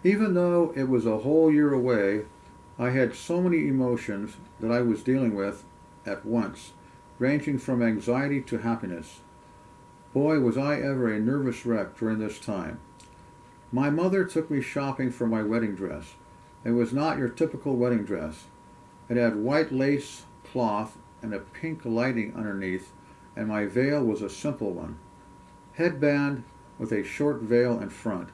Even though it was a whole year away, I had so many emotions that I was dealing with at once, ranging from anxiety to happiness. Boy, was I ever a nervous wreck during this time. My mother took me shopping for my wedding dress. It was not your typical wedding dress. It had white lace cloth and a pink lining underneath, and my veil was a simple one. Headband with a short veil in front.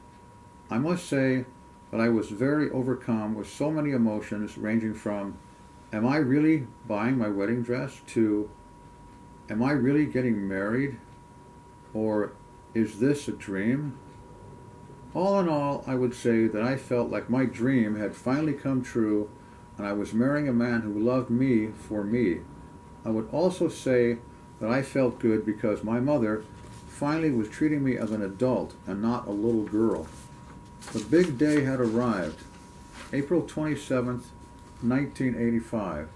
I must say that I was very overcome with so many emotions ranging from, am I really buying my wedding dress, to, am I really getting married, or is this a dream? All in all, I would say that I felt like my dream had finally come true and I was marrying a man who loved me for me. I would also say that I felt good because my mother finally was treating me as an adult and not a little girl. The big day had arrived. April 27th, 1985.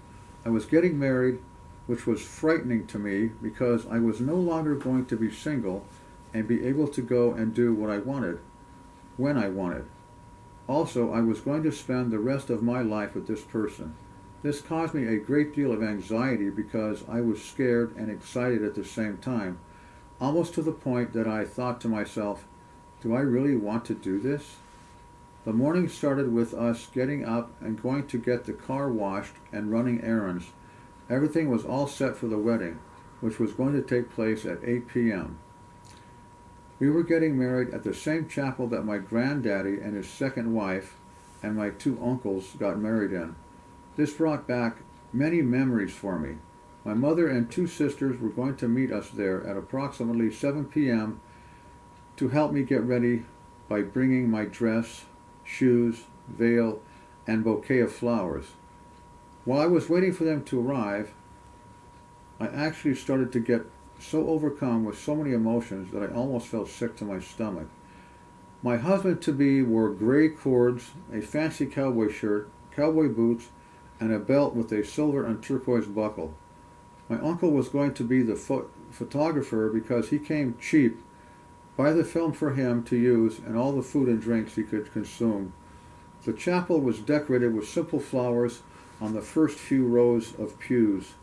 I was getting married, which was frightening to me because I was no longer going to be single and be able to go and do what I wanted, when I wanted. Also, I was going to spend the rest of my life with this person. This caused me a great deal of anxiety because I was scared and excited at the same time, almost to the point that I thought to myself, do I really want to do this? The morning started with us getting up and going to get the car washed and running errands. Everything was all set for the wedding, which was going to take place at 8 p.m. We were getting married at the same chapel that my granddaddy and his second wife and my two uncles got married in. This brought back many memories for me. My mother and two sisters were going to meet us there at approximately 7 p.m. to help me get ready by bringing my dress, shoes, veil, and bouquet of flowers. While I was waiting for them to arrive, I actually started to get so overcome with so many emotions that I almost felt sick to my stomach. My husband-to-be wore gray cords, a fancy cowboy shirt, cowboy boots, and a belt with a silver and turquoise buckle. My uncle was going to be the photographer because he came cheap, buy the film for him to use and all the food and drinks he could consume. The chapel was decorated with simple flowers on the first few rows of pews.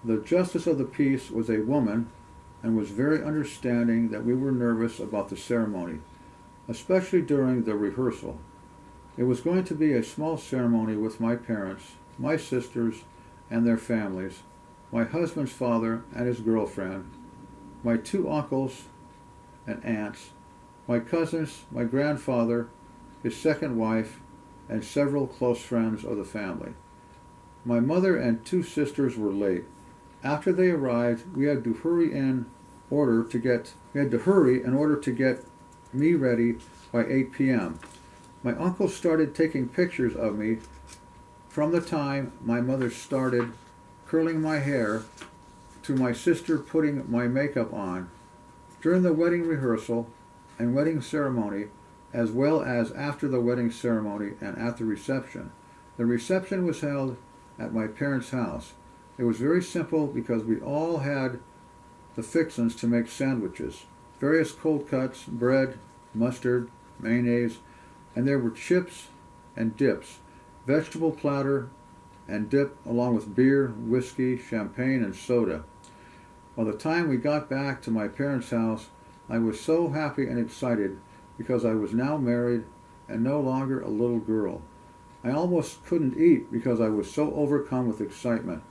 The justice of the peace was a woman and was very understanding that we were nervous about the ceremony, especially during the rehearsal. It was going to be a small ceremony with my parents, my sisters and their families, my husband's father and his girlfriend, my two uncles and aunts, my cousins, my grandfather, his second wife, and several close friends of the family. My mother and two sisters were late. After they arrived, we had to hurry in order to get me ready by 8 p.m. My uncle started taking pictures of me from the time my mother started curling my hair to my sister putting my makeup on. During the wedding rehearsal and wedding ceremony, as well as after the wedding ceremony and at the reception. The reception was held at my parents' house. It was very simple because we all had the fixins to make sandwiches, various cold cuts, bread, mustard, mayonnaise, and there were chips and dips, vegetable platter and dip along with beer, whiskey, champagne, and soda. By the time we got back to my parents' house, I was so happy and excited because I was now married and no longer a little girl. I almost couldn't eat because I was so overcome with excitement.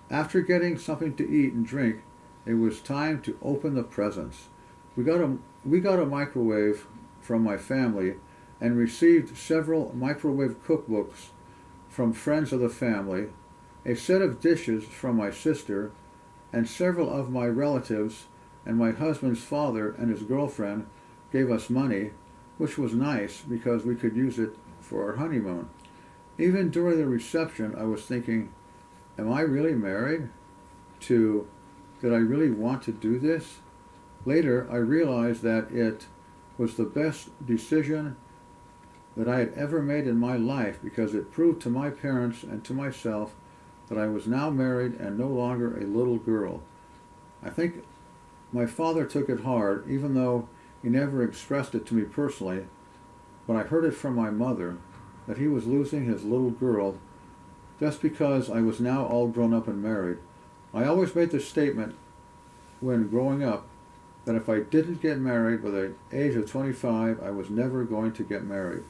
After getting something to eat and drink, it was time to open the presents. We got a microwave from my family and received several microwave cookbooks from friends of the family, a set of dishes from my sister, and several of my relatives and my husband's father and his girlfriend gave us money, which was nice because we could use it for our honeymoon. Even during the reception, I was thinking, am I really married? To, did I really want to do this? Later, I realized that it was the best decision that I had ever made in my life because it proved to my parents and to myself that I was now married and no longer a little girl. I think my father took it hard, even though he never expressed it to me personally, when I heard it from my mother that he was losing his little girl just because I was now all grown up and married. I always made the statement when growing up that if I didn't get married by the age of 25, I was never going to get married.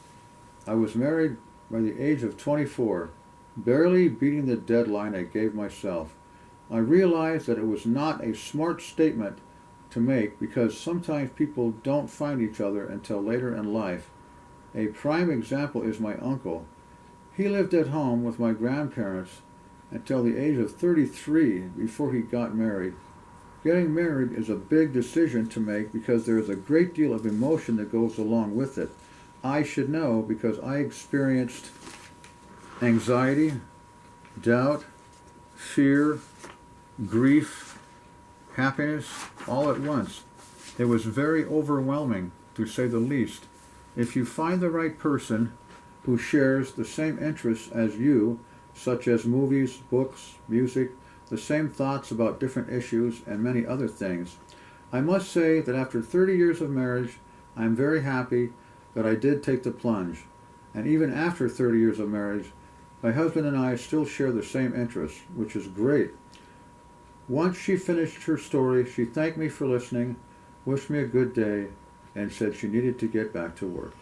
I was married by the age of 24, barely beating the deadline I gave myself. I realized that it was not a smart statement to make because sometimes people don't find each other until later in life. A prime example is my uncle. He lived at home with my grandparents until the age of 33 before he got married. Getting married is a big decision to make because there is a great deal of emotion that goes along with it. I should know because I experienced anxiety, doubt, fear, grief, happiness, all at once. It was very overwhelming, to say the least. If you find the right person who shares the same interests as you, such as movies, books, music, the same thoughts about different issues, and many other things, I must say that after 30 years of marriage, I am very happy that I did take the plunge. And even after 30 years of marriage, my husband and I still share the same interests, which is great. Once she finished her story, she thanked me for listening, wished me a good day, and said she needed to get back to work.